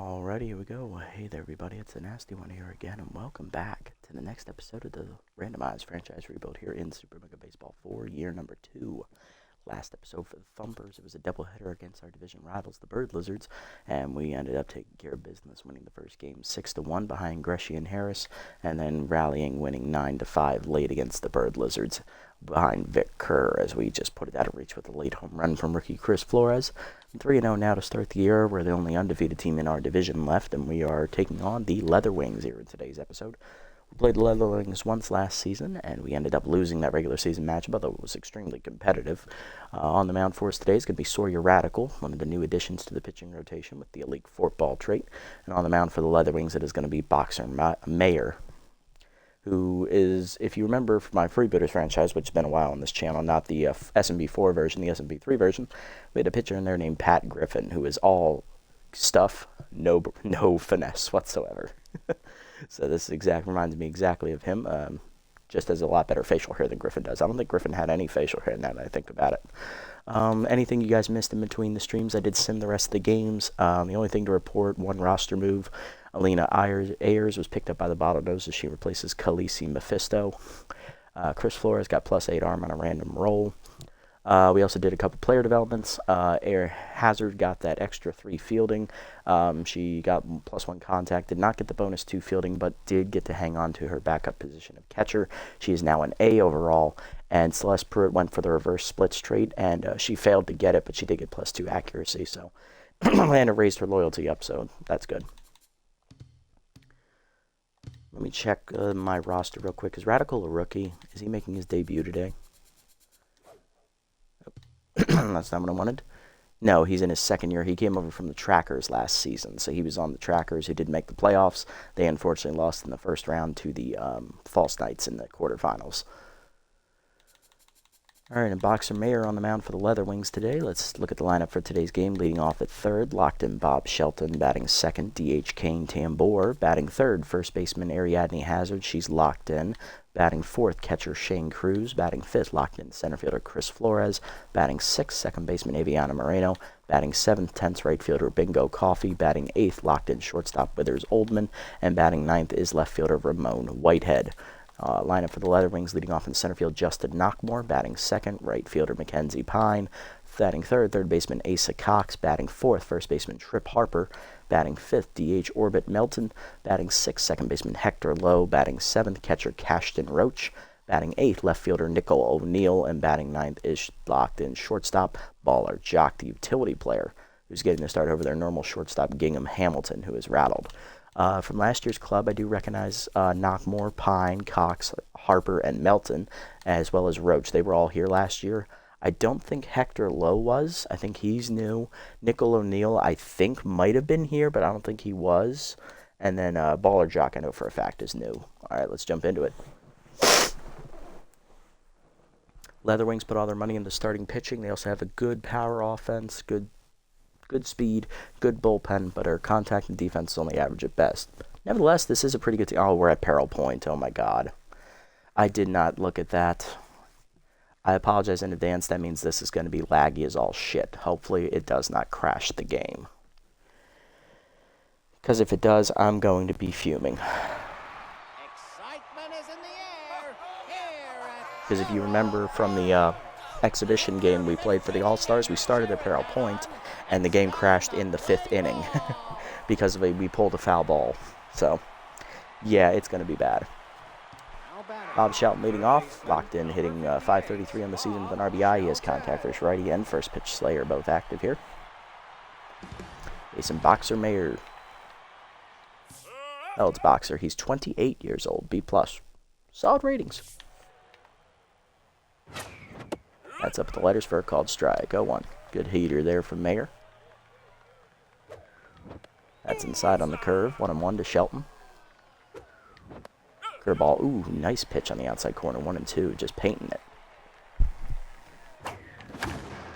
Alrighty, here we go. Hey there, everybody. It's the Nasty One here again, and welcome back to the next episode of the Randomized franchise rebuild here in Super Mega Baseball 4, year number 2. Last episode for the Thumpers, it was a doubleheader against our division rivals, the Bird Lizards, and we ended up taking care of business, winning the first game 6-1 behind Greshey and Harris, and then rallying, winning 9-5 late against the Bird Lizards behind Vic Kerr, as we just put it out of reach with a late home run from rookie Chris Flores. 3-0 now to start the year. We're the only undefeated team in our division left, and we are taking on the Leather Wings here in today's episode. We played the Leather Wings once last season, and we ended up losing that regular season matchup, although it was extremely competitive. On the mound for us today is going to be Sawyer Radical, one of the new additions to the pitching rotation with the elite forkball trait. And on the mound for the Leather Wings, it is going to be Boxer Mayer, who is, if you remember from my Freebooters franchise, which has been a while on this channel, not the SMB4 version, the SMB3 version, we had a pitcher in there named Pat Griffin, who is all stuff, no finesse whatsoever. So this reminds me exactly of him, just has a lot better facial hair than Griffin does. I don't think Griffin had any facial hair now that I think about it. Anything you guys missed in between the streams, I did sim the rest of the games. The only thing to report, one roster move, Alina Ayers was picked up by the Bottlenose as she replaces Khaleesi Mephisto. Chris Flores got +8 arm on a random roll. We also did a couple player developments. Air Hazard got that extra 3 fielding. She got +1 contact, did not get the bonus 2 fielding, but did get to hang on to her backup position of catcher. She is now an A overall, and Celeste Pruitt went for the reverse splits trait, and she failed to get it, but she did get +2 accuracy, so and it raised her loyalty up, so that's good. Let me check my roster real quick. Is Radical a rookie? Is he making his debut today? That's not what I wanted. No, he's in his second year. He came over from the Trackers last season, so he was on the Trackers who didn't make the playoffs. They unfortunately lost in the first round to the False Knights in the quarterfinals. All right, and Boxer Mayer on the mound for the Leather Wings today. Let's look at the lineup for today's game. Leading off at third, locked in Bob Shelton. Batting second, DH Kane Tambor. Batting third, first baseman Ariadne Hazard. She's locked in. Batting fourth, catcher Shane Cruz. Batting fifth, locked in center fielder Chris Flores. Batting sixth, second baseman Aviana Moreno. Batting seventh, tenth, right fielder Bingo Coffey. Batting eighth, locked in shortstop Withers Oldman. And batting ninth is left fielder Ramon Whitehead. Lineup for the Leather Wings, leading off in center field, Justin Knockmore. Batting second, right fielder Mackenzie Pine. Batting third baseman Asa Cox. Batting fourth, first baseman Trip Harper. Batting fifth, DH Orbit Melton. Batting sixth, second baseman Hector Lowe. Batting seventh, catcher Cashton Roach. Batting eighth, left fielder Nicole O'Neill. And batting ninth is locked in shortstop Baller Jock, the utility player, who's getting the start over their normal shortstop Gingham Hamilton, who is rattled. From last year's club, I do recognize Knockmore, Pine, Cox, Harper, and Melton, as well as Roach. They were all here last year. I don't think Hector Lowe was. I think he's new. Nicole O'Neill, I think, might have been here, but I don't think he was. And then Baller Jock, I know for a fact, is new. All right, let's jump into it. Leather Wings put all their money into starting pitching. They also have a good power offense, good speed, good bullpen, but our contact and defense is only average at best. Nevertheless, this is a pretty good team. Oh, we're at peril point. Oh, my God. I did not look at that. I apologize in advance. That means this is going to be laggy as all shit. Hopefully, it does not crash the game. Because if it does, I'm going to be fuming. Excitement is in the air. Because if you remember from the exhibition game we played for the All-Stars, we started at peril point, and the game crashed in the 5th inning because we pulled a foul ball. So, yeah, it's going to be bad. Bob Shelton leading off, locked in, hitting .533 on the season with an RBI. He has contact versus righty and first pitch Slayer both active here. Jason Boxer Mayer. Oh, it's Boxer. He's 28 years old, B+. Solid ratings. That's up the letters for a called strike. 0-1. Good heater there from Mayer. That's inside on the curve. 1-1 to Shelton. Curveball. Ooh, nice pitch on the outside corner. 1-2. Just painting it.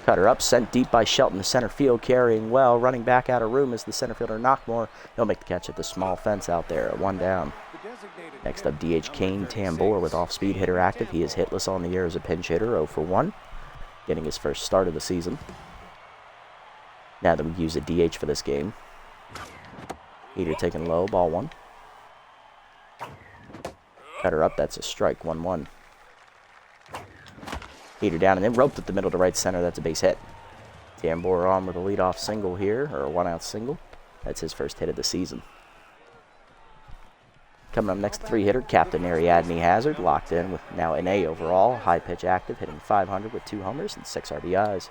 Cutter up. Sent deep by Shelton to center field. Carrying well. Running back out of room is the center fielder Knockmore. He'll make the catch at the small fence out there. 1 down. Next up, DH Kane Tambor with off-speed hitter active. He is hitless on the year as a pinch hitter. 0 for 1. Getting his first start of the season. Now that we use a DH for this game. Heater taken low, ball 1. Cutter up, that's a strike, 1-1. Heater down and then roped at the middle to right center, that's a base hit. Tambor on with a leadoff single here, or a 1-out single. That's his first hit of the season. Coming up next, 3-hitter, Captain Ariadne Hazard, locked in with now an A overall, high pitch active, hitting .500 with 2 homers and 6 RBIs.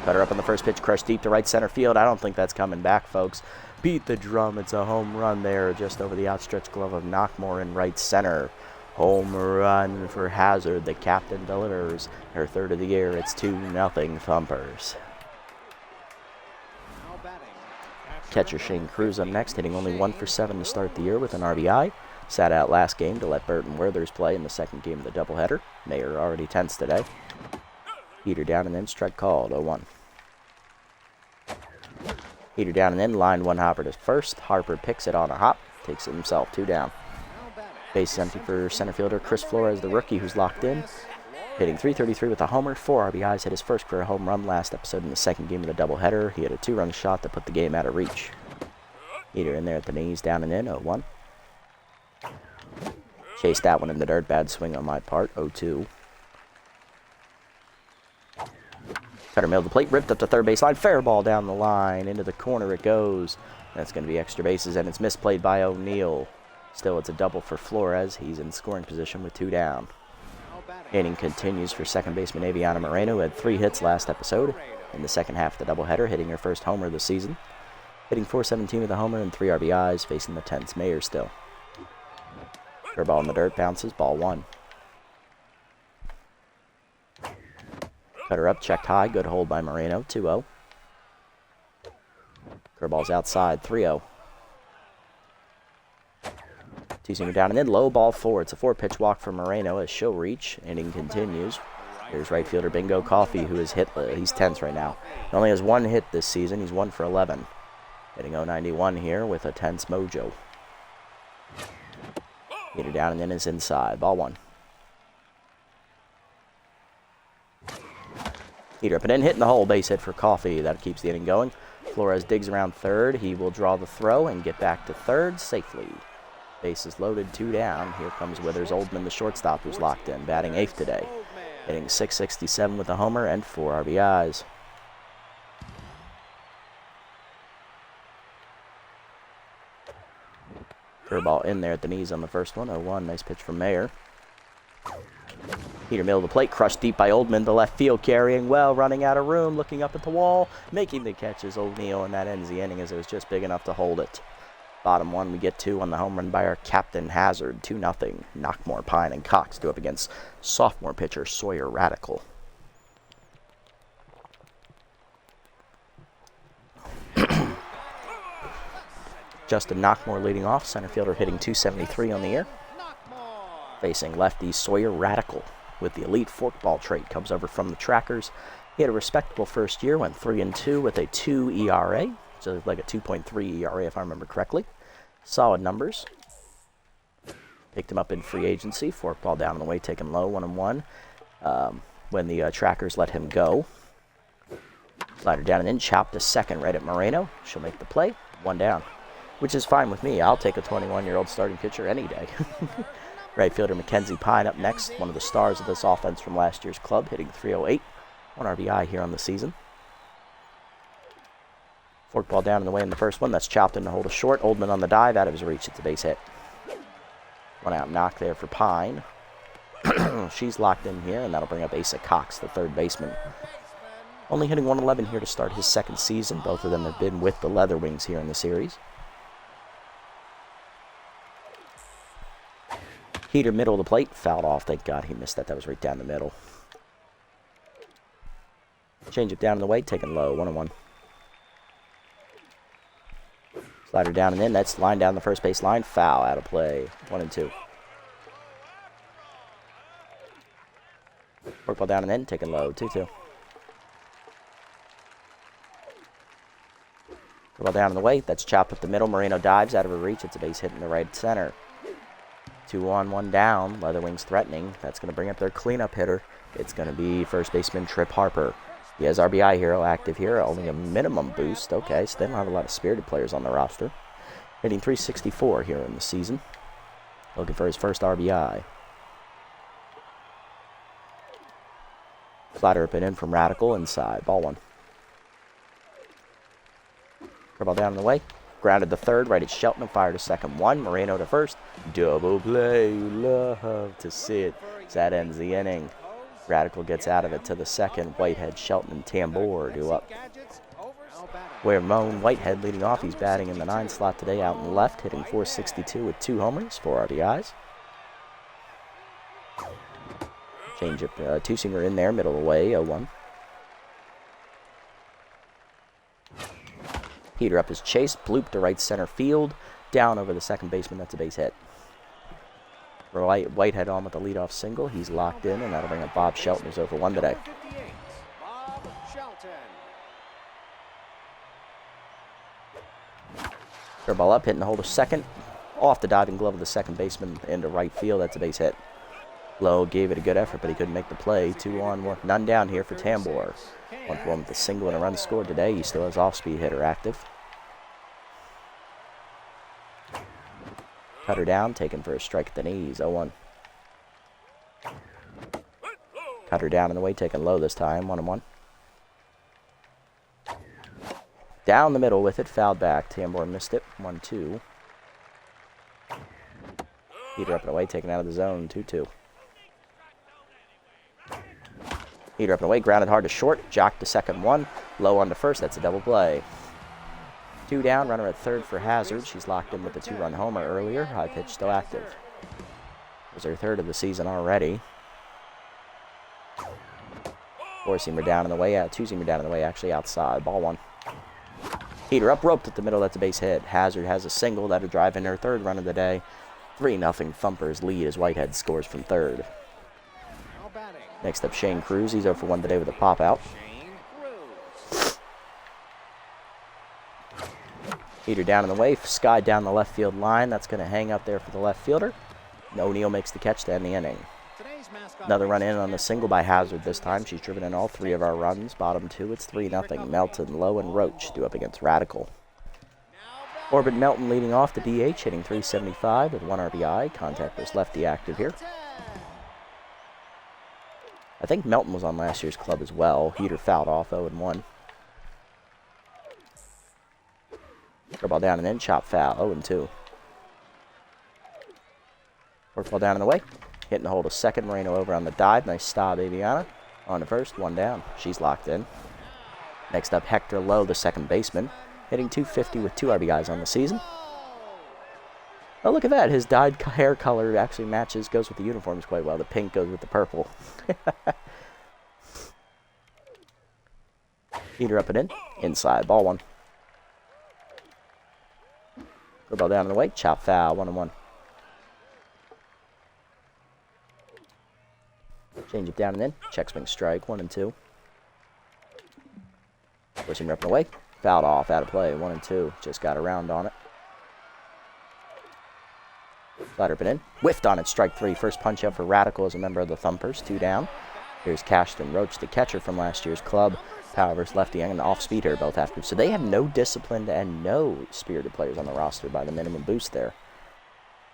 Cutter up on the first pitch, crushed deep to right center field. I don't think that's coming back, folks. Beat the drum. It's a home run there, just over the outstretched glove of Knockmore in right center. Home run for Hazard. The captain delivers her 3rd of the year. It's 2-0 Thumpers. Catcher Shane Cruz up next, hitting only 1 for 7 to start the year with an RBI. Sat out last game to let Burton Werthers play in the second game of the doubleheader. Mayer already tense today. Heater down and in, strike called, 0-1. Heater down and in, line 1 hopper to first. Harper picks it on a hop, takes it himself, 2 down. Base empty for center fielder Chris Flores, the rookie who's locked in. Hitting .333 with a homer, 4 RBIs, hit his first career home run last episode in the second game of the doubleheader. He had a 2-run shot that put the game out of reach. Heater in there at the knees, down and in, 0-1. Chased that one in the dirt, bad swing on my part, 0-2. Cutter milled the plate, ripped up to third baseline, fair ball down the line, into the corner it goes. That's going to be extra bases, and it's misplayed by O'Neill. Still, it's a double for Flores. He's in scoring position with 2 down. Inning continues for second baseman Aviana Moreno, who had 3 hits last episode in the second half of the doubleheader, hitting her first homer of the season. Hitting .417 with a homer and 3 RBIs, facing the tense Mayer still. Curveball in the dirt, bounces, ball 1. Cutter up, checked high, good hold by Moreno, 2-0. Curveball's outside, 3-0. 2-seamer down and in, low, ball 4. It's a 4-pitch walk from Moreno as she'll reach. Inning continues. Here's right fielder Bingo Coffey, who is hit. He's tense right now. He only has 1 hit this season. He's 1 for 11. Hitting .091 here with a tense mojo. Heater down and in is inside, ball 1. Heater up and in, hitting the hole, base hit for Coffey. That keeps the inning going. Flores digs around third. He will draw the throw and get back to third safely. Bases loaded, 2 down. Here comes Withers Oldman, the shortstop, who's locked in, batting 8th today. Hitting .667 with a homer and 4 RBIs. Curveball in there at the knees on the first one, 0-1. Nice pitch from Mayer. Heater middle of the plate, crushed deep by Oldman, the left field carrying well, running out of room, looking up at the wall, making the catches O'Neill, and that ends the inning as it was just big enough to hold it. Bottom 1, we get 2 on the home run by our Captain Hazard, 2-0. Knockmore, Pine, and Cox do up against sophomore pitcher Sawyer Radical. Justin Knockmore leading off, center fielder hitting .273 on the year. Facing lefty Sawyer Radical with the elite forkball trait, comes over from the Trackers. He had a respectable first year, went 3-2 with a 2 ERA, so like a 2.3 ERA if I remember correctly. Solid numbers. Picked him up in free agency, forkball down on the way, taken low, 1-1. When the Trackers let him go. Slider down and in, chopped to second right at Moreno. She'll make the play, 1 down. Which is fine with me. I'll take a 21-year-old starting pitcher any day. Right fielder Mackenzie Pine up next, one of the stars of this offense from last year's club, hitting .308. 1 RBI here on the season. Forkball down in the way in the first one. That's chopped in to hold a short. Oldman on the dive, out of his reach. It's a base hit. 1 out knock there for Pine. She's locked in here, and that'll bring up Asa Cox, the third baseman. Only hitting .111 here to start his second season. Both of them have been with the Leather Wings here in the series. Heater middle of the plate, fouled off. Thank God he missed that. That was right down the middle. Change it down in the way, taken low, 1-1. Slider down and in, that's line down the first base line, foul, out of play, 1-2. Forkball down and in, taken low, 2-2. Forkball down in the way, that's chopped up the middle. Moreno dives out of her reach. It's a base hit in the right center. 2 on, 1 down. Leather Wings threatening. That's going to bring up their cleanup hitter. It's going to be first baseman Trip Harper. He has RBI Hero active here, only a minimum boost. Okay, so they don't have a lot of spirited players on the roster. Hitting 364 here in the season. Looking for his first RBI. Slider up and in from Radical inside. Ball one. Curveball down in the way. Grounded to third, right at Shelton, fired to second one. Moreno to first. Double play, you love to see it. So that ends the inning. Radical gets out of it to the second. Whitehead, Shelton, and Tambor do up. Ramon Whitehead leading off. He's batting in the 9 slot today out in the left, hitting 462 with 2 homers, 4 RBIs. Change up, two-seamer in there, middle away, 0-1. Heater up his chase, bloop to right center field, down over the second baseman. That's a base hit. Whitehead on with the leadoff single. He's locked in, and that'll bring up Bob Shelton, who's over 1 today. Curveball up, hitting the hold of second. Off the diving glove of the second baseman into right field. That's a base hit. Lowe gave it a good effort, but he couldn't make the play. 2 on, 1, none down here for Tambor. 1 for 1 with a single and a run scored today. He still has off-speed hitter active. Cutter down, taken for a strike at the knees. 0-1. Cutter down in the way, taken low this time. 1-1. Down the middle with it, fouled back. Tambor missed it. 1-2. Heater up and away, taken out of the zone. 2-2. Heater up and away, grounded hard to short. Jock to second 1. Low on to first. That's a double play. 2 down, runner at third for Hazard. She's locked in with a 2-run homer earlier. High pitch still active. Was her 3rd of the season already. 4-seamer down in the way. 2-seamer down in the way, actually outside. Ball 1. Heater up, roped at the middle. That's a base hit. Hazard has a single. That'll drive in her 3rd run of the day. 3-0 Thumpers lead as Whitehead scores from 3rd. Next up, Shane Cruz. He's 0 for 1 today with a pop-out. Heater down in the way. Sky down the left field line. That's going to hang up there for the left fielder. O'Neal makes the catch to end the inning. Another run in on the single by Hazard this time. She's driven in all 3 of our runs. Bottom 2, it's 3-0. Melton, Lowe, and Roach do up against Radical. Orbit Melton leading off the DH, hitting 375 with 1 RBI. Contactor's lefty active here. I think Melton was on last year's club as well. Heater fouled off, 0-1. Curveball down and in, chop foul, 0-2. Forkball down in the way. Hitting the hold of second, Moreno over on the dive. Nice stop, Aviana. On to first, 1 down. She's locked in. Next up, Hector Lowe, the second baseman. Hitting 250 with 2 RBIs on the season. Oh, look at that. His dyed hair color actually matches, goes with the uniforms quite well. The pink goes with the purple. Heater up and in. Inside, ball 1. Curveball down in the way. Chop foul, 1-1. Change it down and in. Check swing strike, 1-2. Pushing up and away. Fouled off, out of play, 1-2. Just got around on it. Slider up and in. Whiffed on it, strike 3. First punch up for Radical as a member of the Thumpers. 2 down. Here's Cashton Roach, the catcher from last year's club. Power versus lefty and off-speed hitter both active. So they have no disciplined and no spirited players on the roster by the minimum boost there.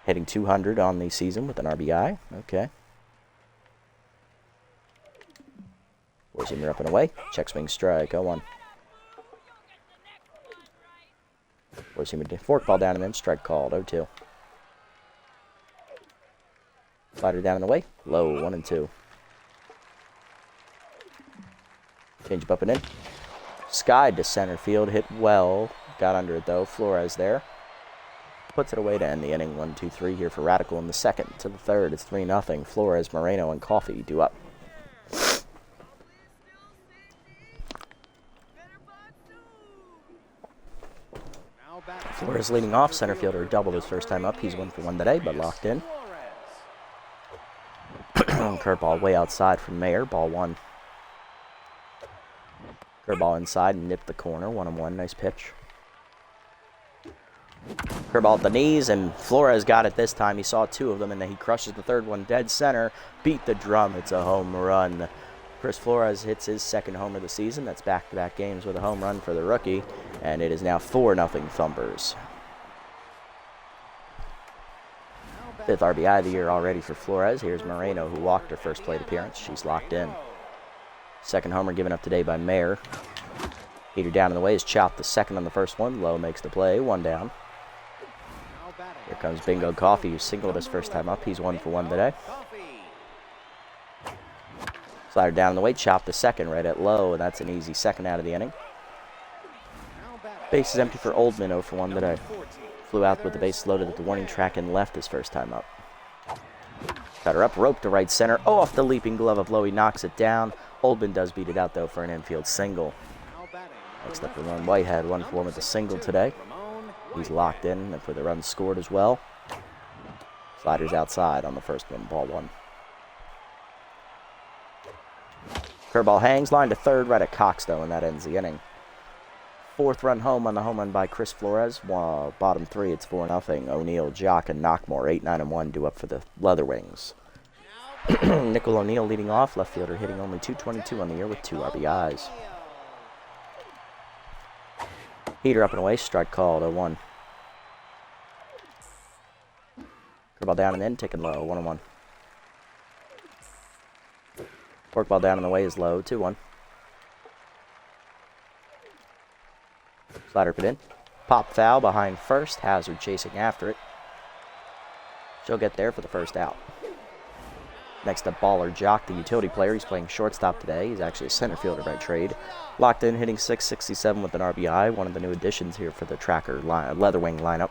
Hitting 200 on the season with an RBI. Okay. 4-seamer up and away. Check swing strike, 0-1. 4-seamer forkball down and in, strike called, 0-2. Slider down and away. Low, 1-2. Change up and in. Skied to center field, hit well. Got under it though. Flores there. Puts it away to end the inning. 1-2-3 here for Radical in the second. To the third, it's 3-0. Flores, Moreno, and Coffee do up. Flores leading off. Center fielder doubled his first time up. He's 1 for 1 today, but locked in. Curveball way outside from Mayer. Ball 1. Curveball inside and nipped the corner. 1-1. Nice pitch. Curveball at the knees, and Flores got it this time. He saw 2 of them, and then he crushes the third one dead center. Beat the drum. It's a home run Chris Flores hits his second homer of the season. That's back-to-back games with a home run for the rookie. And it is now 4-0 Thumpers. Fifth RBI of the year already for Flores. Here's Moreno, who walked her first plate appearance. She's locked in. Second homer given up today by Mayer. Heater down in the way is chopped the second on the first one. Lowe makes the play. One down. Here comes Bingo Coffee, who singled his first time up. He's 1 for 1 today. Slider down in the way, chopped the second right at Lowe, and that's an easy second out of the inning. Base is empty for Oldman, 0 for 1 today. Flew out with the base loaded at the warning track and left his first time up. Cutter up, rope to right center. Oh, off the leaping glove of Lowe, he knocks it down. Oldman does beat it out, though, for an infield single. Next up, Ramon Whitehead, 1 for 1 with the single today. He's locked in and for the run scored as well. Sliders outside on the first one, ball 1. Curveball hangs, line to third, right at Cox, though, and that ends the inning. Fourth run home on the home run by Chris Flores. Bottom 3, it's 4-0. O'Neill, Jock, and Knockmore, 8, 9, and 1, due up for the Leather Wings. Nickel O'Neill leading off, left fielder hitting only .222 on the year with 2 RBIs. Heater up and away, strike called, 0-1. Curveball down and in, taken low, 1-1. Forkball down and away is low, 2-1. Slider put in. Pop foul behind first, Hazard chasing after it. She'll get there for the first out. Next up, Baller Jock, the utility player. He's playing shortstop today. He's actually a center fielder by trade. Locked in, hitting .667 with an RBI. One of the new additions here for the Tracker Leather Wing lineup.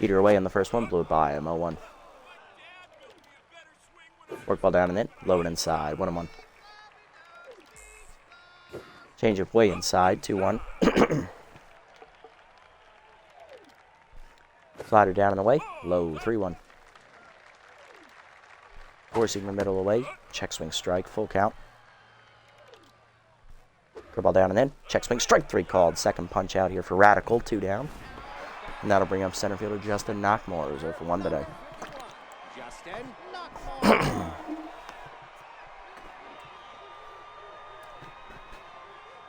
Heater away on the first one, blew it by him, 0-1. Workball down and in, low and inside, 1-1. Change up way inside, 2-1. Slider down and away, low, 3-1. Forcing the middle away, check swing strike, full count. Curveball down and in, check swing strike 3 called. Second punch out here for Radical, 2 down. And that'll bring up center fielder Justin Knockmore, who's 0 for 1 today.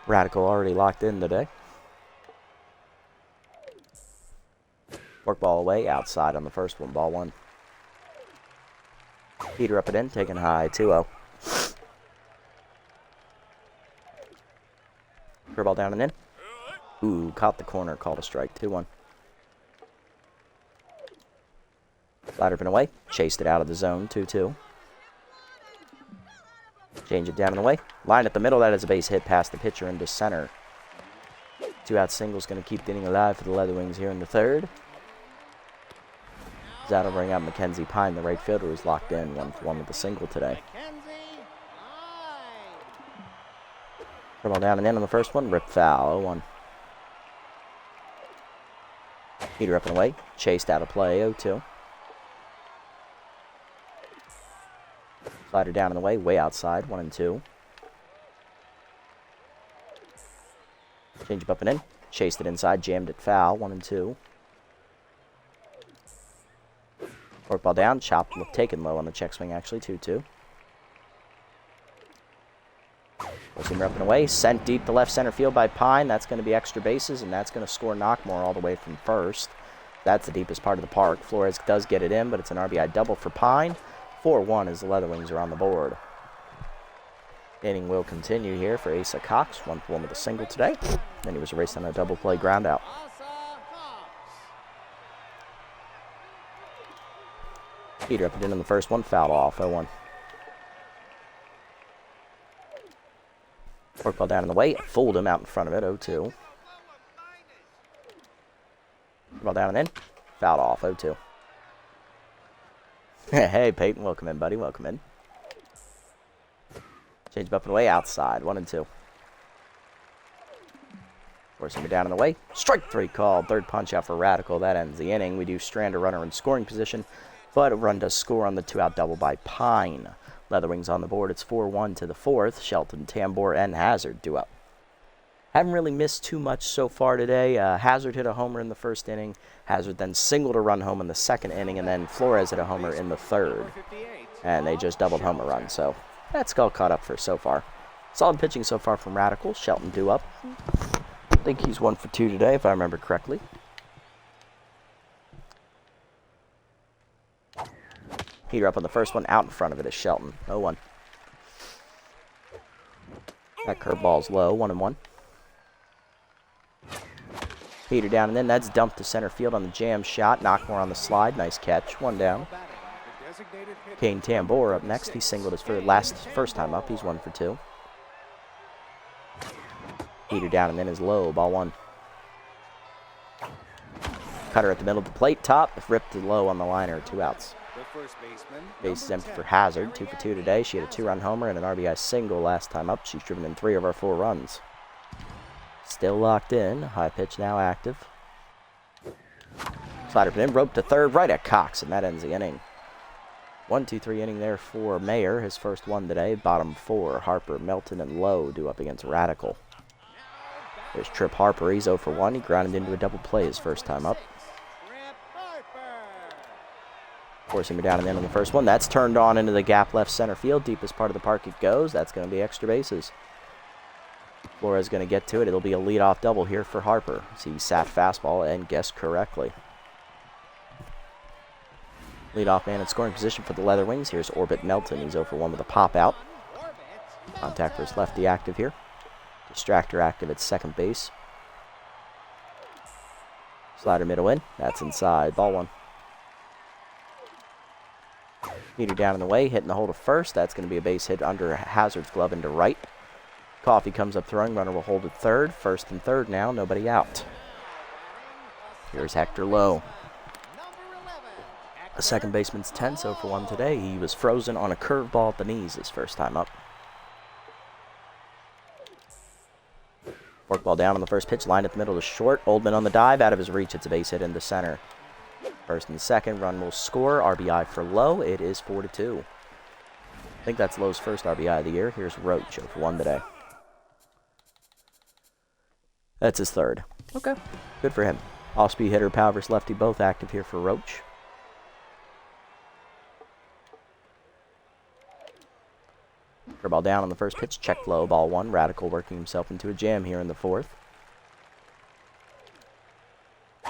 Radical already locked in today. Forkball away, outside on the first one, ball 1. Heater up and in, taken high, 2-0. Curveball down and in. Ooh, caught the corner, called a strike, 2-1. Slider up and away, chased it out of the zone, 2-2. Change it down and away. Line at the middle, that is a base hit past the pitcher into center. 2-out single's going to keep the inning alive for the Leather Wings here in the third. That'll bring out Mackenzie Pine, the right fielder, who's locked in, 1 for 1 with the single today. Curveball down and in on the first one, rip foul, 0-1. Heater up and away, chased out of play, 0-2. Slider down and away, way outside, 1-2. Change up and in, chased it inside, jammed it foul, 1-2. Forkball down, chopped, taken low on the check swing, actually, 2-2. Forcing up and away, sent deep to left center field by Pine. That's going to be extra bases, and that's going to score Knockmore all the way from first. That's the deepest part of the park. Flores does get it in, but it's an RBI double for Pine. 4-1 as the Leather Wings are on the board. Inning will continue here for Asa Cox, 1 for 1 with a single today. Then he was erased on a double play ground out. Heater up and in on the first one, fouled off, 0-1. Forkball down in the way, fooled him out in front of it, 0-2. Ball down and in, fouled off, 0-2. Hey, Peyton, welcome in, buddy, welcome in. Change up and away, outside, 1-2. Forcing it down in the way, strike 3 called, third punch out for Radical, that ends the inning. We do strand a runner in scoring position, but a run does score on the 2-out double by Pine. Leather Wings on the board, it's 4-1 to the fourth. Shelton, Tambor, and Hazard due up. Haven't really missed too much so far today. Hazard hit a homer in the first inning. Hazard then singled a run home in the second inning, and then Flores hit a homer in the third. And they just doubled home a run, so that's all caught up for so far. Solid pitching so far from Radical. Shelton due up. I think he's 1 for 2 today, if I remember correctly. Heater up on the first one. Out in front of it is Shelton. 0-1. That curveball's low. 1-1. Heater down and in. That's dumped to center field on the jam shot. Knockmore on the slide. Nice catch. 1 down. Kane Tambor up next. He singled his first time up. He's 1 for 2. Heater down and in is low. Ball 1. Cutter at the middle of the plate. Top. Ripped to low on the liner. 2 outs. Base is empty for Hazard. 2 for 2 today. She had a 2-run homer and an RBI single last time up. She's driven in 3 of our 4 runs. Still locked in. High pitch now active. Slider put in. Rope to third. Right at Cox. And that ends the inning. 1-2-3 inning there for Mayer. His first one today. Bottom 4. Harper, Melton, and Lowe due up against Radical. There's Trip Harper. He's 0 for 1. He grounded into a double play his first time up. Forcing me down and in on the first one. That's turned on into the gap left center field. Deepest part of the park it goes. That's going to be extra bases. Flores going to get to it. It'll be a leadoff double here for Harper. So he sat fastball and guessed correctly. Leadoff man in scoring position for the Leather Wings. Here's Orbit Melton. He's 0 for 1 with a pop out. Contact for his lefty active here. Distractor active at second base. Slider middle in. That's inside. Ball 1. Heater down in the way, hitting the hole to first. That's going to be a base hit under Hazard's glove into right. Coffey comes up throwing. Runner will hold at third. First and third now. Nobody out. Here's Hector Lowe. The second baseman's 10, so for 1 today. He was frozen on a curveball at the knees his first time up. Forkball down on the first pitch. Lined at the middle to short. Oldman on the dive. Out of his reach. It's a base hit into center. First and second, run will score. RBI for Lowe. It is 4-2. I think that's Lowe's first RBI of the year. Here's Roach, 0 for 1 today. That's his third. Okay. Good for him. Off-speed hitter, power versus lefty, both active here for Roach. Curveball down on the first pitch. Checked low. Ball 1. Radical working himself into a jam here in the 4th.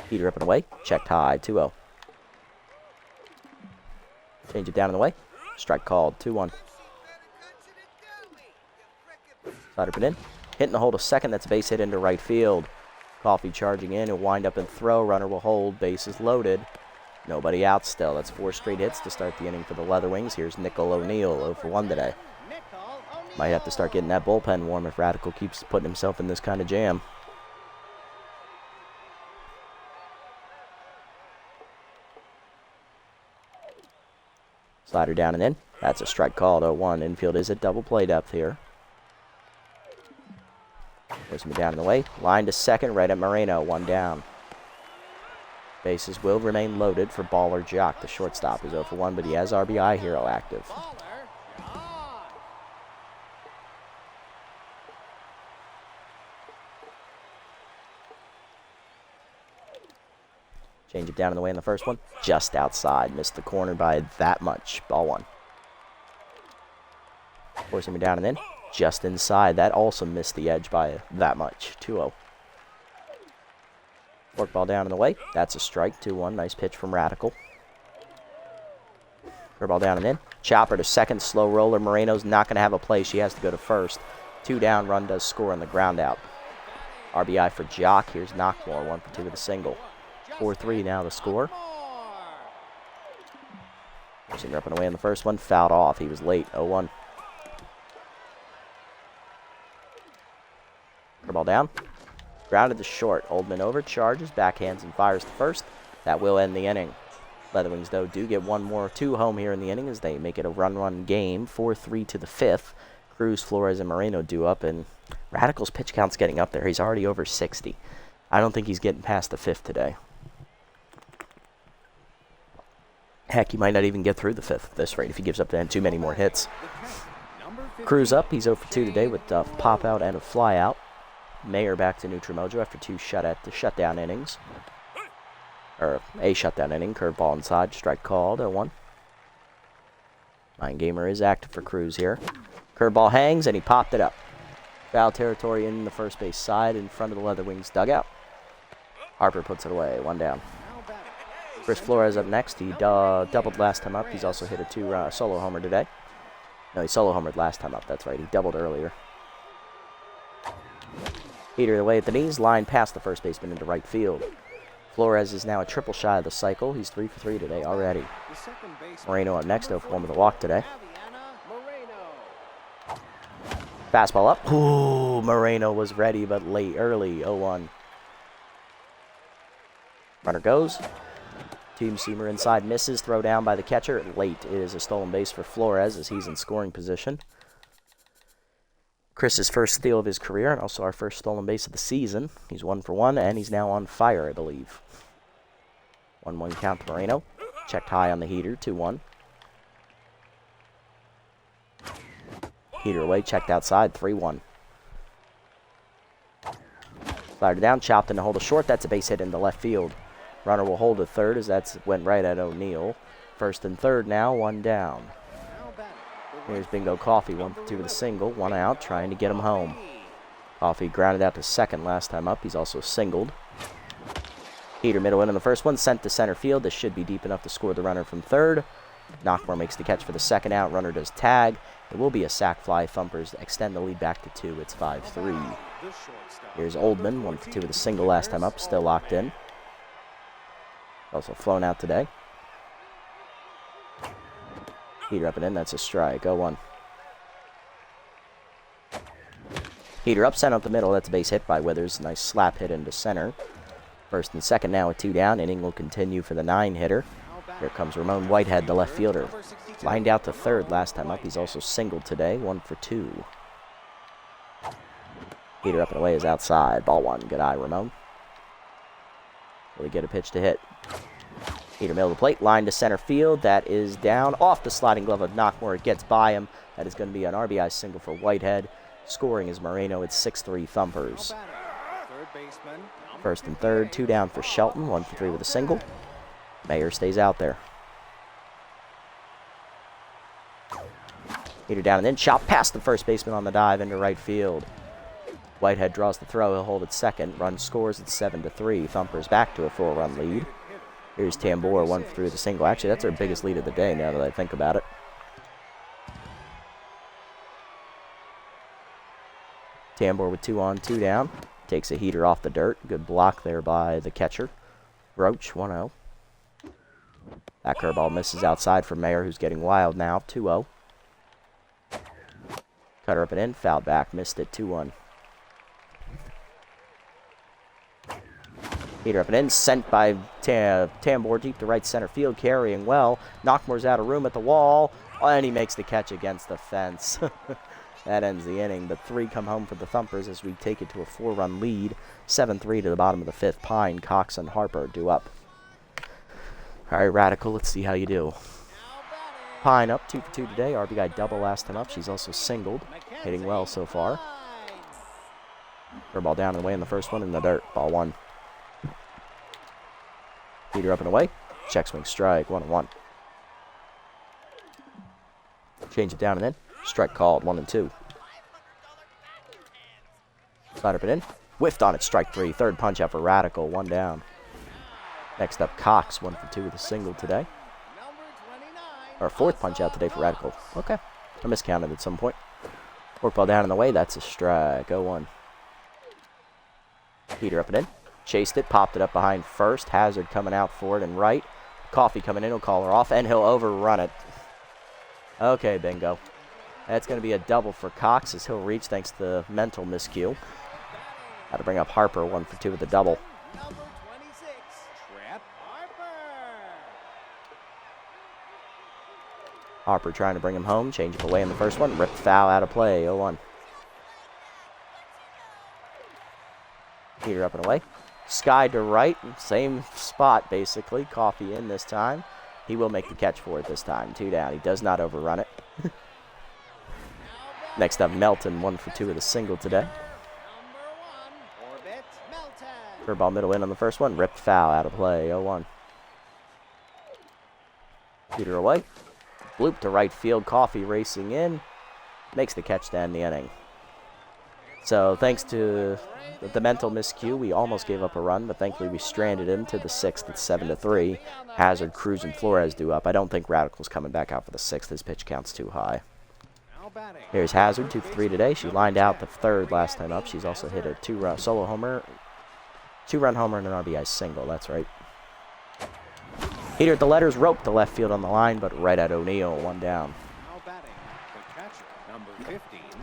Heater up and away. Checked high. 2-0. Change it down and away. Strike called. 2-1. Slider put in. Hitting the hole to second. That's a base hit into right field. Coffey charging in. He'll wind up and throw. Runner will hold. Bases loaded. Nobody out still. That's 4 straight hits to start the inning for the Leather Wings. Here's Nickel O'Neill. 0 for 1 today. Might have to start getting that bullpen warm if Radical keeps putting himself in this kind of jam. Slider down and in. That's a strike called. 0-1. Infield is at double play depth here. There's me down in the way. Line to second, right at Moreno. 1 down. Bases will remain loaded for Baller Jock. The shortstop is 0 for 1, but he has RBI hero active. Change it down in the way in the first one. Just outside. Missed the corner by that much. Ball 1. Forcing me down and in. Just inside. That also missed the edge by that much. 2-0. Forkball down in the way. That's a strike. 2-1. Nice pitch from Radical. Curveball down and in. Chopper to second. Slow roller. Moreno's not going to have a play. She has to go to first. 2 down. Run does score on the ground out. RBI for Jock. Here's Knockmore. 1 for 2 with a single. 4-3 now the score. Forcing up and away in the first one. Fouled off. He was late. 0-1. Curveball down. Grounded to short. Oldman over. Charges. Backhands and fires to first. That will end the inning. Leather Wings, though, do get 2 home here in the inning as they make it a run-run game. 4-3 to the 5th. Cruz, Flores, and Moreno due up, and Radical's pitch count's getting up there. He's already over 60. I don't think he's getting past the 5th today. Heck, he might not even get through the 5th at this rate if he gives up too many more hits. Cruz up. He's 0 for 2 today with a pop-out and a fly-out. Mayer back to neutral mojo after 2 shutdown innings. Or a shutdown inning. Curveball inside. Strike called. 0-1. Mind Gamer is active for Cruz here. Curveball hangs, and he popped it up. Foul territory in the first base side in front of the Leather Wings dugout. Harper puts it away, 1 down. Chris Flores up next. He doubled last time up. He's also hit a 2 solo homer today. No, he solo homered last time up. That's right. He doubled earlier. Heater away at the knees. Line past the first baseman into right field. Flores is now a triple shy of the cycle. He's 3 for 3 today already. Moreno up next, 0 for 1 with a walk today. Fastball up. Ooh, Moreno was ready, but late, early, 0-1. Runner goes. Team seamer inside, misses. Throw down by the catcher. Late. It is a stolen base for Flores as he's in scoring position. Chris's first steal of his career, and also our first stolen base of the season. He's 1 for 1, and he's now on fire, I believe. 1-1 count to Moreno. Checked high on the heater, 2-1. Heater away, checked outside, 3-1. Slider down, chopped in to hold a short. That's a base hit into left field. Runner will hold a third as that went right at O'Neill. First and third now, 1 down. Here's Bingo Coffee, 1 for 2 with a single, 1 out, trying to get him home. Coffee grounded out to second last time up. He's also singled. Heater middle in on the first one, sent to center field. This should be deep enough to score the runner from third. Knockmore makes the catch for the second out. Runner does tag. It will be a sac fly. Thumpers extend the lead back to 2. It's 5-3. Here's Oldman, 1 for 2 with a single last time up, still locked in. Also flown out today. Heater up and in, that's a strike, 0-1. Heater up, sent up the middle, that's a base hit by Withers. Nice slap hit into center. First and second now with 2 down. Inning will continue for the 9-hitter. Here comes Ramon Whitehead, the left fielder. Lined out to third last time up. He's also singled today, 1 for 2. Heater up and away is outside. Ball 1. Good eye, Ramon. Will he get a pitch to hit? Heater middle of the plate, line to center field. That is down off the sliding glove of Knockmore. It gets by him. That is going to be an RBI single for Whitehead. Scoring is Moreno. It's 6-3 Thumpers. First and third, 2 down for Shelton, 1 for 3 with a single. Mayer stays out there. Heater down and in, chop past the first baseman on the dive into right field. Whitehead draws the throw. He'll hold it second. Run scores at 7-3. Thumpers back to a 4-run lead. Here's Tambor, 1 for 3 with a single. Actually, that's our biggest lead of the day now that I think about it. Tambor with 2 on, 2 down. Takes a heater off the dirt. Good block there by the catcher. Roach, 1-0. That curveball misses outside for Mayer, who's getting wild now, 2-0. Cutter up and in, fouled back, missed it, 2-1. Heater up and in, sent by Tambor deep to right center field, carrying well. Knockmore's out of room at the wall, and he makes the catch against the fence. That ends the inning, but 3 come home for the Thumpers as we take it to a 4-run lead. 7-3 to the bottom of the 5th. Pine, Cox, and Harper due up. All right, Radical, let's see how you do. Pine up, 2 for 2 today. RBI double last time up. She's also singled, hitting well so far. Curveball down and away in the first one in the dirt. Ball 1. Heater up and away. Check swing strike, 1-1. Change it down and in. Strike called, 1-2. Slide up and in. Whiffed on it, strike 3. Third punch out for Radical, 1 down. Next up, Cox, 1 for 2 with a single today. Or 4th punch out today for Radical. Okay. I miscounted at some point. Forkball down in the way, that's a strike, 0-1. Heater up and in. Chased it, popped it up behind first. Hazard coming out for it and right. Coffee coming in, he'll call her off, and he'll overrun it. Okay, bingo. That's going to be a double for Cox as he'll reach thanks to the mental miscue. Got to bring up Harper, 1 for 2 with a double. Harper trying to bring him home. Change it away in the first one. Ripped foul out of play, 0-1. Heater up and away. Sky to right. Same spot, basically. Coffee in this time. He will make the catch for it this time. 2 down. He does not overrun it. Next up, Melton, 1 for 2 with a single today. Curveball middle in on the first one. Ripped foul out of play, 0-1. Heater away. Bloop to right field. Coffee racing in. Makes the catch to end the inning. So thanks to the mental miscue, we almost gave up a run, but thankfully we stranded him to the 6th at 7-3. Hazard, Cruz, and Flores due up. I don't think Radical's coming back out for the 6th. His pitch count's too high. Here's Hazard, 2 for 3 today. She lined out the 3rd last time up. She's also hit a 2-run solo homer, 2-run homer, and an RBI single. That's right. Heater at the letters, rope to left field on the line, but right at O'Neill, 1 down.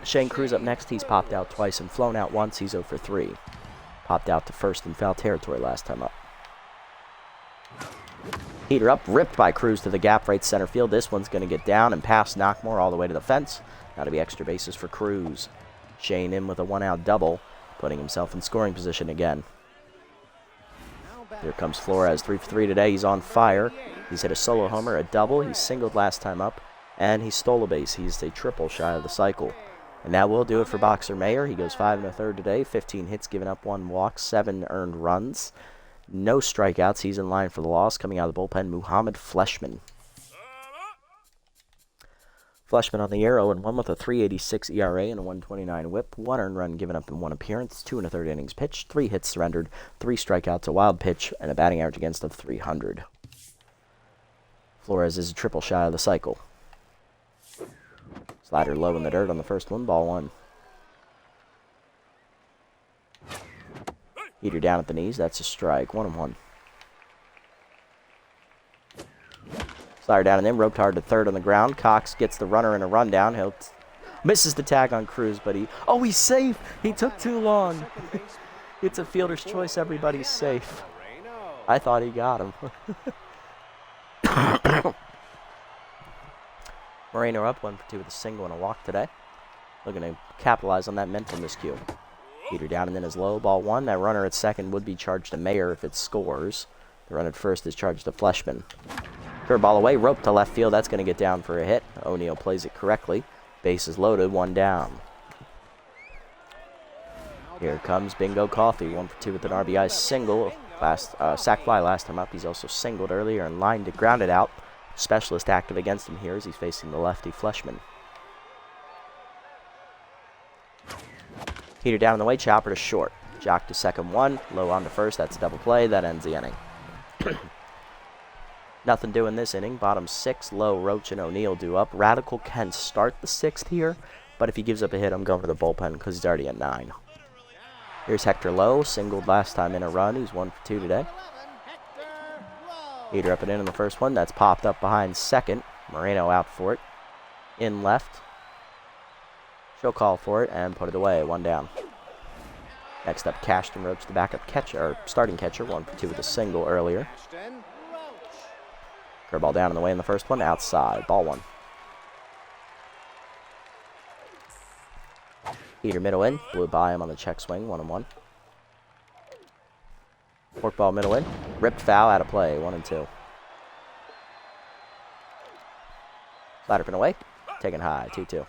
Shane Cruz up next. He's popped out twice and flown out once. He's 0 for 3. Popped out to first in foul territory last time up. Heater up, ripped by Cruz to the gap right center field. This one's going to get down and past Knockmore all the way to the fence. That'll be extra bases for Cruz. Shane in with a 1-out double, putting himself in scoring position again. Here comes Flores, 3 for 3 today. He's on fire. He's hit a solo homer, a double. He singled last time up, and he stole a base. He's a triple shy of the cycle. And that will do it for Boxer Mayer. He goes 5 1/3 today. 15 hits, given up 1 walk, 7 earned runs. No strikeouts. He's in line for the loss. Coming out of the bullpen, Muhammad Fleshman. Fleshman on the year, 0-1 with a 3.86 ERA and a 1.29 whip. 1 earned run given up in 1 appearance. 2 1/3 innings pitched. 3 hits surrendered. 3 strikeouts, a wild pitch, and a batting average against of .300. Flores is a triple shy of the cycle. Slider low in the dirt on the first one, ball 1. Heater down at the knees, that's a strike, 1-1. Slider down and in, roped hard to third on the ground. Cox gets the runner in a rundown. He'll misses the tag on Cruz, but he's safe. He took too long. It's a fielder's choice, everybody's safe. I thought he got him. Moreno up 1 for 2 with a single and a walk today. Looking to capitalize on that mental miscue. Heater down and then is low, ball 1. That runner at second would be charged to Mayer if it scores. The run at first is charged to Fleshman. Curveball away, rope to left field. That's going to get down for a hit. O'Neill plays it correctly. Base is loaded, 1 down. Here comes Bingo Coffee, 1 for 2 with an RBI single. Sac fly last time up. He's also singled earlier and lined it, grounded out. Specialist active against him here as he's facing the lefty Fleshman. Heater down in the way, chopper to short. Jock to second 1, low on to first. That's a double play. That ends the inning. Nothing doing this inning. Bottom 6, low, Roach and O'Neill due up. Radical can start the 6th here, but if he gives up a hit, I'm going to the bullpen because he's already at 9. Here's Hector Lowe, singled last time in a run. He's 1 for 2 today. Heater up and in on the first one. That's popped up behind second. Moreno out for it. In left. She'll call for it and put it away. 1 down. Next up, Cashton Roach, the backup catcher, or starting catcher. 1 for 2 with a single earlier. Curveball down in the way in the first one. Outside. Ball 1. Heater middle in. Blew by him on the check swing. 1-1. Forkball middle in. Ripped foul out of play. 1-2. Slider pin away. Taken high. 2-2.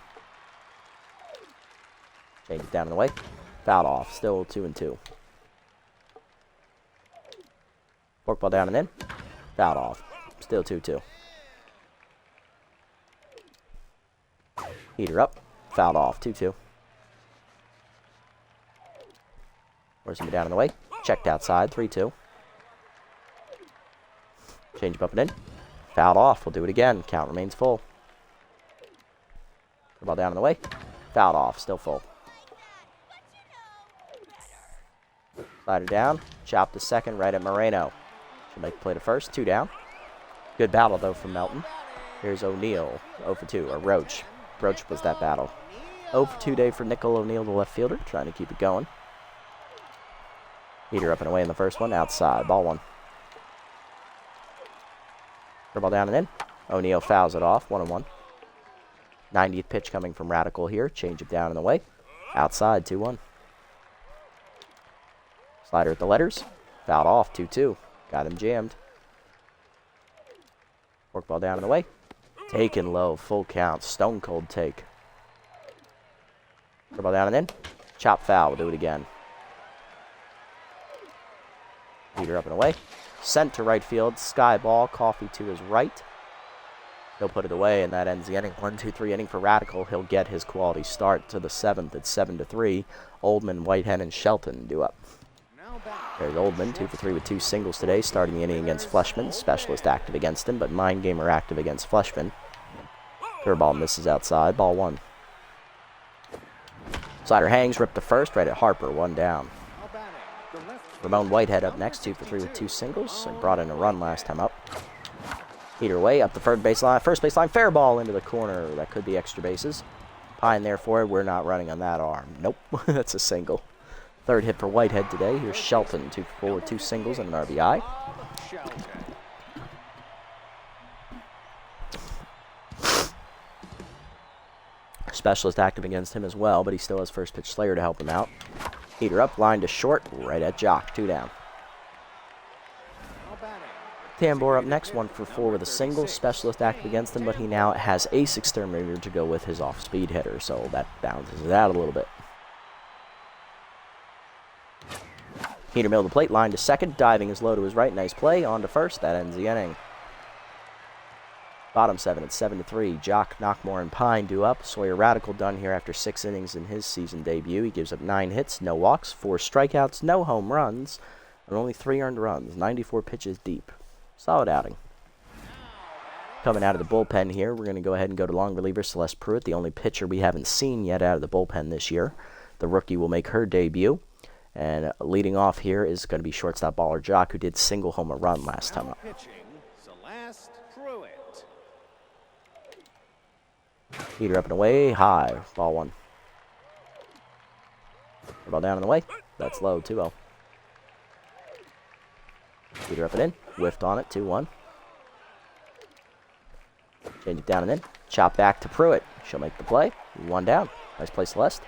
Change it down in the way. Fouled off. Still 2-2. Forkball down and in. Fouled off. Still 2-2. Heater up. Fouled off. 2-2. Where's him down in the way? Checked outside. 3-2. Change him up and in. Fouled off. We'll do it again. Count remains full. Ball down in the way. Fouled off. Still full. Slider down. Chop to second. Right at Moreno. She'll make the play to first. 2 down. Good battle, though, from Melton. Here's O'Neill. 0 for 2. Or Roach. Roach was that battle. 0 for 2 day for Nickel O'Neill, the left fielder. Trying to keep it going. Heater up and away in the first one. Outside. Ball 1. Ball down and in. O'Neill fouls it off. 1-1. 90th pitch coming from Radical here. Change it down in the way. Outside. 2-1. Slider at the letters. Fouled off. 2-2. Got him jammed. Forkball down in the way. Taken low. Full count. Stone cold take. Ball down and in. Chop foul. We'll do it again. Heater up and away. Sent to right field. Sky ball. Coffee to his right. He'll put it away, and that ends the inning. 1-2-3 inning for Radical. He'll get his quality start to the 7th at 7-3. Oldman, Whitehead, and Shelton due up. There's Oldman, 2 for 3 with 2 singles today, starting the inning against Fleshman. Specialist active against him, but Mind Gamer active against Fleshman. Curveball misses outside, ball 1. Slider hangs, ripped to first, right at Harper, 1 down. Ramon Whitehead up next, 2 for 3 with 2 singles, and brought in a run last time up. Heater away up the first baseline, fair ball into the corner. That could be extra bases. Pine there for it. We're not running on that arm. Nope, that's a single. 3rd hit for Whitehead today. Here's Shelton, 2 for 4 with 2 singles and an RBI. Specialist active against him as well, but he still has first pitch Slayer to help him out. Heater up, line to short, right at Jock, 2 down. Tambor up next, 1 for 4 with a single. Specialist active against him, but he now has Ace Exterminator to go with his off-speed hitter, so that balances it out a little bit. Heater middle of the plate, line to second, diving is low to his right, nice play, on to first, that ends the inning. Bottom 7 at 7-3, Jock, Knockmore, and Pine due up. Sawyer Radical done here after 6 innings in his season debut. He gives up 9 hits, no walks, 4 strikeouts, no home runs, and only 3 earned runs, 94 pitches deep. Solid outing. Coming out of the bullpen here, we're going to go ahead and go to long reliever Celeste Pruitt, the only pitcher we haven't seen yet out of the bullpen this year. The rookie will make her debut. And leading off here is going to be shortstop Baller Jock, who did single home run last time up. Heater up and away, high, ball 1. Ball down and away, that's low, 2-0. Heater up and in, whiffed on it, 2-1. Change it down and in, chop back to Pruitt. She'll make the play, 1 down. Nice play, Celeste.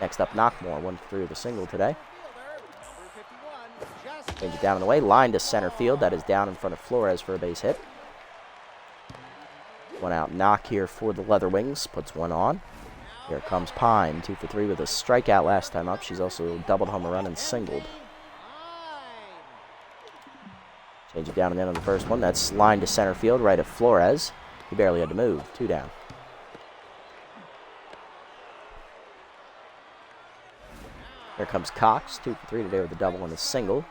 Next up, Knockmore, 1 for 3 with a single today. Change it down and away, line to center field. That is down in front of Flores for a base hit. 1 out knock here for the Leather Wings, puts 1 on. Here comes Pine, 2 for 3 with a strikeout last time up. She's also doubled home run and singled. Change it down and in on the first one. That's line to center field, right at Flores. He barely had to move, 2 down. Here comes Cox, 2 for 3 today with a double and a single.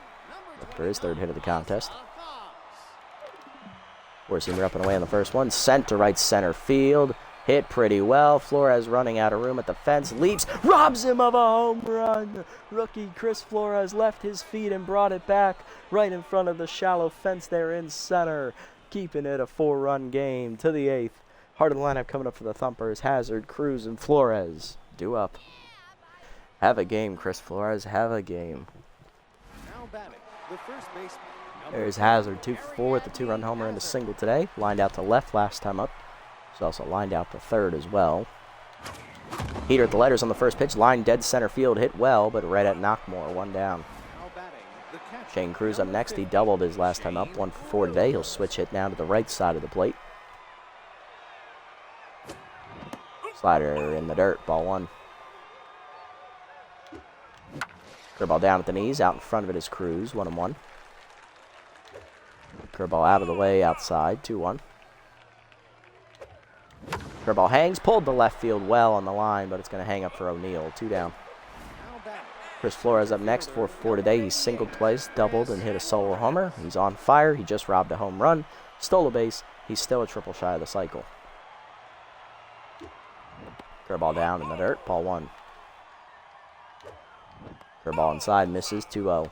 Look for his 3rd hit of the contest. Four-seamer up and away on the first one. Sent to right center field. Hit pretty well. Flores running out of room at the fence. Leaps. Robs him of a home run. Rookie Chris Flores left his feet and brought it back right in front of the shallow fence there in center. Keeping it a 4-run game to the 8th. Heart of the lineup coming up for the Thumpers. Hazard, Cruz, and Flores. Due up. Have a game, Chris Flores. Have a game. Now batting, the first baseman. There's Hazard, 2 for 4 with the 2-run homer and a single today. Lined out to left last time up. He's also lined out to third as well. Heater at the letters on the first pitch. Line dead center field. Hit well, but right at Knockmore. 1 down. Shane Cruz up next. He doubled his last time up. 1 for 4 today. He'll switch hit now to the right side of the plate. Slider in the dirt. Ball 1. Curveball down at the knees. Out in front of it is Cruz. 1-1. Curveball out of the way outside. 2-1. Curveball hangs. Pulled to left field well on the line, but it's going to hang up for O'Neill. 2 down. Chris Flores up next. 4 for 4 today. He's singled twice, doubled, and hit a solo homer. He's on fire. He just robbed a home run. Stole a base. He's still a triple shy of the cycle. Curveball down in the dirt. Ball 1. Curveball inside, misses, 2-0.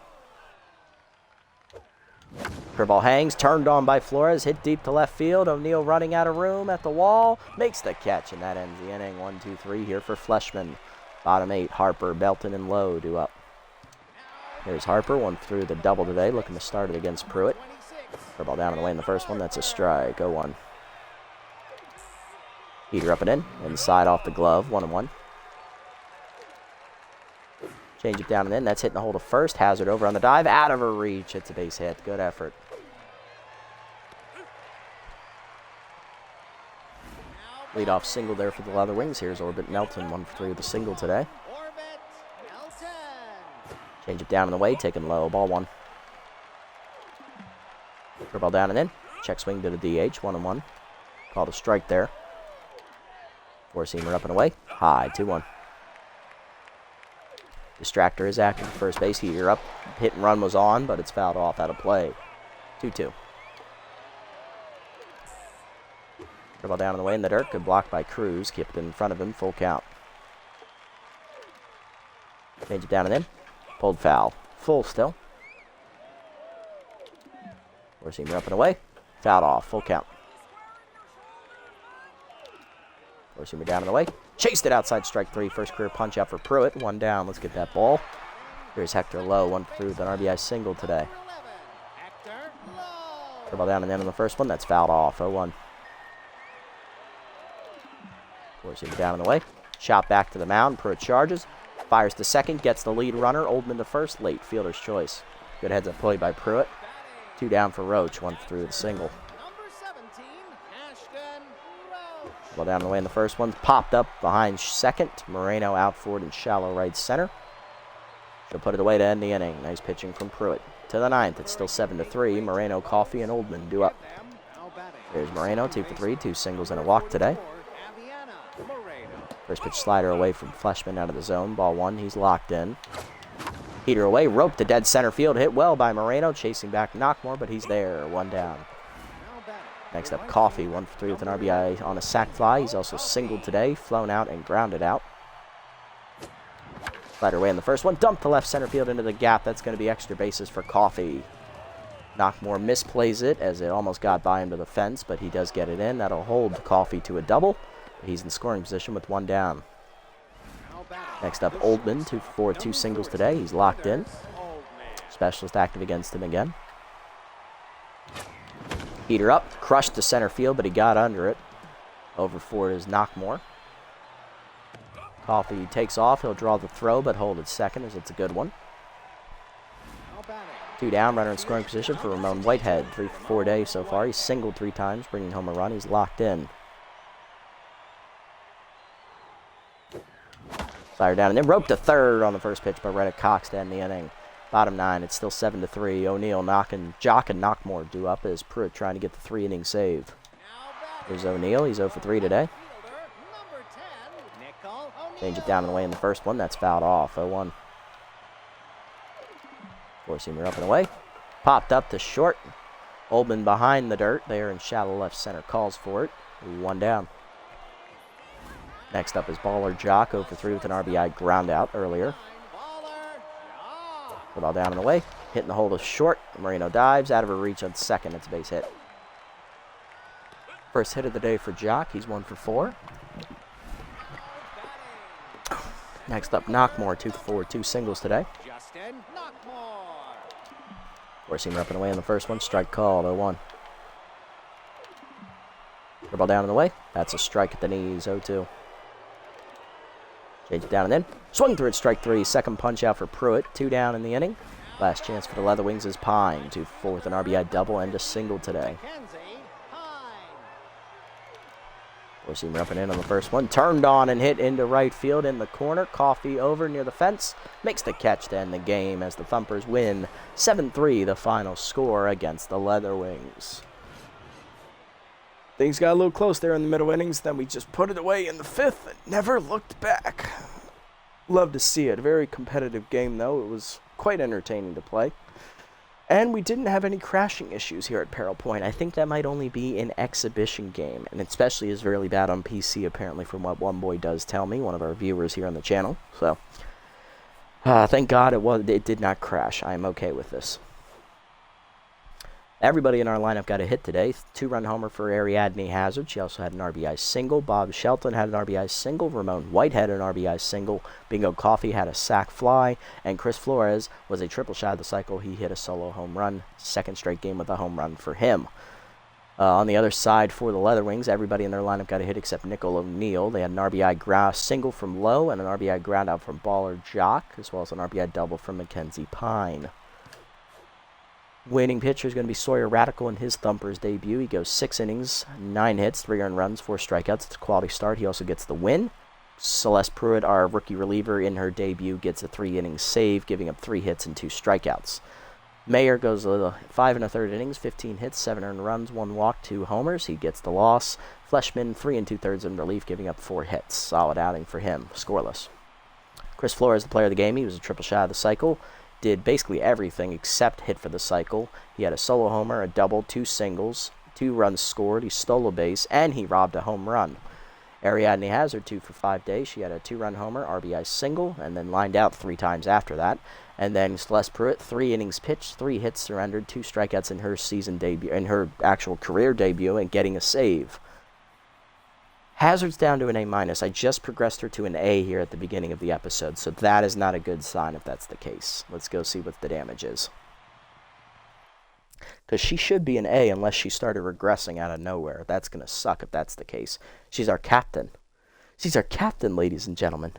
Curveball hangs, turned on by Flores, hit deep to left field. O'Neill running out of room at the wall, makes the catch, and that ends the inning. 1-2-3 here for Fleshman. Bottom 8, Harper, Belton, and Lowe due up. Here's Harper, 1 through the double today, looking to start it against Pruitt. Curveball down and away in the first one, that's a strike, 0-1. Heater up and in, inside off the glove, 1-1. Change it down and in. That's hitting the hole to first. Hazard over on the dive. Out of her reach. It's a base hit. Good effort. Leadoff single there for the Leather Wings. Here's Orbit Melton. 1 for 3 with a single today. Change it down and away. Taken low. Ball 1. Curveball down and in. Check swing to the DH. 1-1. Called a strike there. Four-seamer up and away. High, 2-1. Distractor is active at first base. Heater up. Hit and run was on, but it's fouled off out of play. 2-2. Ball down on the way in the dirt. Good block by Cruz. Kept it in front of him. Full count. Change it down and in. Pulled foul. Full still. Four-seamer up and away. Fouled off. Full count. Four-seamer down and away. Chased it outside strike 3. First career punch out for Pruitt. 1 down. Let's get that ball. Here's Hector Lowe. 1 through with an RBI single today. Ball down and in on the first one. That's fouled off. 0-1. Four-seamer down and away. Shot back to the mound. Pruitt charges. Fires to second. Gets the lead runner. Oldman to first. Late fielder's choice. Good heads-up play by Pruitt. 2 down for Roach. 1 through the single. Ball down the way in the first one. Popped up behind second. Moreno out forward in shallow right center. She'll put it away to end the inning. Nice pitching from Pruitt. To the 9th. It's still 7-3. Moreno, Coffey, and Oldman due up. There's Moreno. 2 for 3. 2 singles and a walk today. First pitch slider away from Fleshman out of the zone. Ball 1. He's locked in. Heater away. Rope to dead center field. Hit well by Moreno. Chasing back Knockmore, but he's there. 1 down. Next up, Coffey, 1 for 3 with an RBI on a sac fly. He's also singled today, flown out and grounded out. Slider away in the first one, dumped to left center field into the gap. That's going to be extra bases for Coffey. Knockmore misplays it as it almost got by him to the fence, but he does get it in. That'll hold Coffey to a double. He's in scoring position with 1 down. Next up, Oldman, 2 for 4, 2 singles today. He's locked in. Specialist active against him again. Heater up, crushed to center field, but he got under it. Over for is Knockmore. Coffey takes off. He'll draw the throw, but hold at second as it's a good one. 2 down, runner in scoring position for Ramon Whitehead. 3 for 4 days so far. He's singled 3 times, bringing home a run. He's locked in. Fire down and then rope to third on the first pitch by Reddick Cox to end the inning. Bottom 9, it's still 7-3. O'Neal knocking Jock and Knockmore due up as Pruitt trying to get the 3-inning save. Here's O'Neal. He's 0 for 3 today. Change it down and away in the first one. That's fouled off. 0-1. Four-seamer up and away. Popped up to short. Oldman behind the dirt there in shallow left center. Calls for it. 1 down. Next up is Baller Jock. 0 for 3 with an RBI ground out earlier. The ball down and away. Hitting the hole to short. Moreno dives out of her reach on second. It's a base hit. First hit of the day for Jock. He's 1 for 4. Next up, Knockmore. 2 for 4. 2 singles today. Four-seamer up and away in the first one. Strike called. 0-1. The ball down and away. That's a strike at the knees. 0-2. Change it down and in. Swung through it, strike 3. Second punch out for Pruitt. 2 down in the inning. Last chance for the Leatherwings is Pine. 2 for 4 with an RBI double and a single today. Four-seamer up and in on the first one. Turned on and hit into right field in the corner. Coffey over near the fence. Makes the catch to end the game as the Thumpers win 7-3, the final score against the Leatherwings. Things got a little close there in the middle innings, then we just put it away in the 5th and never looked back. Love to see it. A very competitive game, though. It was quite entertaining to play. And we didn't have any crashing issues here at Peril Point. I think that might only be an exhibition game, and especially is really bad on PC, apparently, from what one boy does tell me, one of our viewers here on the channel. So, thank God it did not crash. I am okay with this. Everybody in our lineup got a hit today. 2-run homer for Ariadne Hazard. She also had an RBI single. Bob Shelton had an RBI single. Ramon Whitehead had an RBI single. Bingo Coffey had a sac fly. And Chris Flores was a triple shot of the cycle. He hit a solo home run. Second straight game with a home run for him. On the other side for the Leatherwings, everybody in their lineup got a hit except Nickel O'Neal. They had an RBI single from Lowe and an RBI ground out from Baller Jock, as well as an RBI double from Mackenzie Pine. Winning pitcher is going to be Sawyer Radical in his Thumpers debut. He goes 6 innings, 9 hits, 3 earned runs, 4 strikeouts. It's a quality start. He also gets the win. Celeste Pruitt, our rookie reliever in her debut, gets a 3-inning save, giving up 3 hits and 2 strikeouts. Mayer goes 5 1/3 innings, 15 hits, 7 earned runs, 1 walk, 2 homers. He gets the loss. Fleshman, 3 2/3 in relief, giving up 4 hits. Solid outing for him. Scoreless. Chris Flores, the player of the game. He was a triple shy of the cycle. Did basically everything except hit for the cycle. He had a solo homer, a double, 2 singles, 2 runs scored. He stole a base, and he robbed a home run. Ariadne Hazard, 2 for 5 days. She had a 2-run homer, RBI single, and then lined out 3 times after that. And then Celeste Pruitt, 3 innings pitched, 3 hits surrendered, 2 strikeouts in her season debut, in her actual career debut, and getting a save. Hazard's down to an A-. I just progressed her to an A here at the beginning of the episode, so that is not a good sign if that's the case. Let's go see what the damage is. Because she should be an A unless she started regressing out of nowhere. That's going to suck if that's the case. She's our captain. She's our captain, ladies and gentlemen.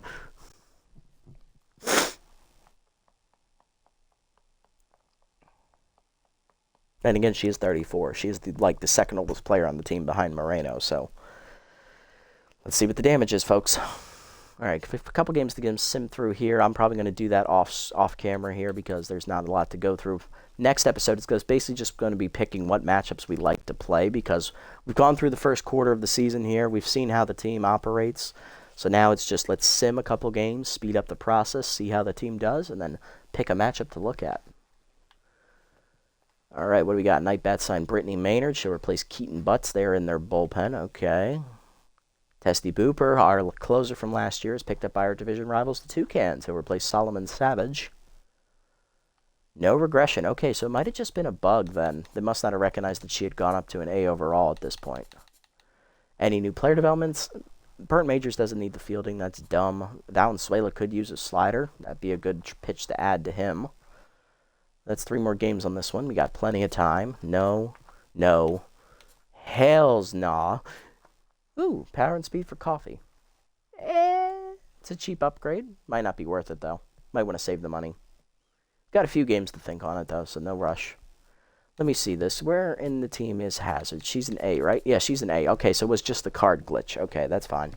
And again, she is 34. She is the second oldest player on the team behind Moreno. So let's see what the damage is, folks. All right, a couple games to get them sim through here. I'm probably going to do that off camera here because there's not a lot to go through. Next episode is basically just going to be picking what matchups we like to play because we've gone through the first quarter of the season here. We've seen how the team operates. So now it's just let's sim a couple games, speed up the process, see how the team does, and then pick a matchup to look at. All right, what do we got? Night bat sign Brittany Maynard. She'll replace Keaton Butts there in their bullpen. Okay. Testy Booper, our closer from last year, is picked up by our division rivals, the Toucans. He'll replace Solomon Savage. No regression. Okay, so it might have just been a bug then. They must not have recognized that she had gone up to an A overall at this point. Any new player developments? Burnt Majors doesn't need the fielding. That's dumb. Valenzuela could use a slider. That'd be a good pitch to add to him. That's 3 more games on this one. We got plenty of time. No. No. Hells nah. Ooh, power and speed for coffee. It's a cheap upgrade. Might not be worth it, though. Might want to save the money. Got a few games to think on it, though, so no rush. Let me see this. Where in the team is Hazard? She's an A, right? Yeah, she's an A. Okay, so it was just the card glitch. Okay, that's fine.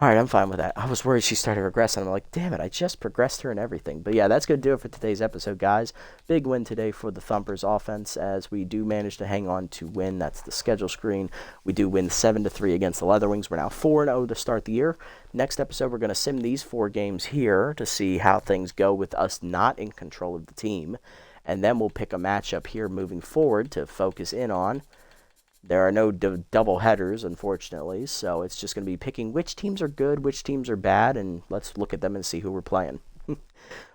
All right, I'm fine with that. I was worried she started regressing. I'm like, damn it, I just progressed her and everything. But yeah, that's going to do it for today's episode, guys. Big win today for the Thumpers offense as we do manage to hang on to win. That's the schedule screen. We do win 7-3 against the Leatherwings. We're now 4-0 to start the year. Next episode, we're going to sim these 4 games here to see how things go with us not in control of the team. And then we'll pick a matchup here moving forward to focus in on. There are no double headers, unfortunately, so it's just going to be picking which teams are good, which teams are bad, and let's look at them and see who we're playing.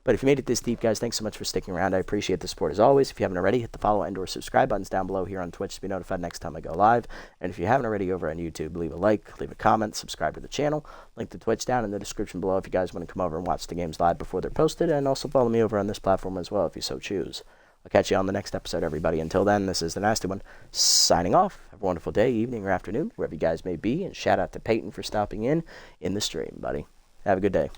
But if you made it this deep, guys, thanks so much for sticking around. I appreciate the support as always. If you haven't already, hit the follow and or subscribe buttons down below here on Twitch to be notified next time I go live. And if you haven't already over on YouTube, leave a like, leave a comment, subscribe to the channel. Link to Twitch down in the description below if you guys want to come over and watch the games live before they're posted. And also follow me over on this platform as well if you so choose. I'll catch you on the next episode, everybody. Until then, this is the Nasty One, signing off. Have a wonderful day, evening, or afternoon, wherever you guys may be. And shout out to Peyton for stopping in the stream, buddy. Have a good day.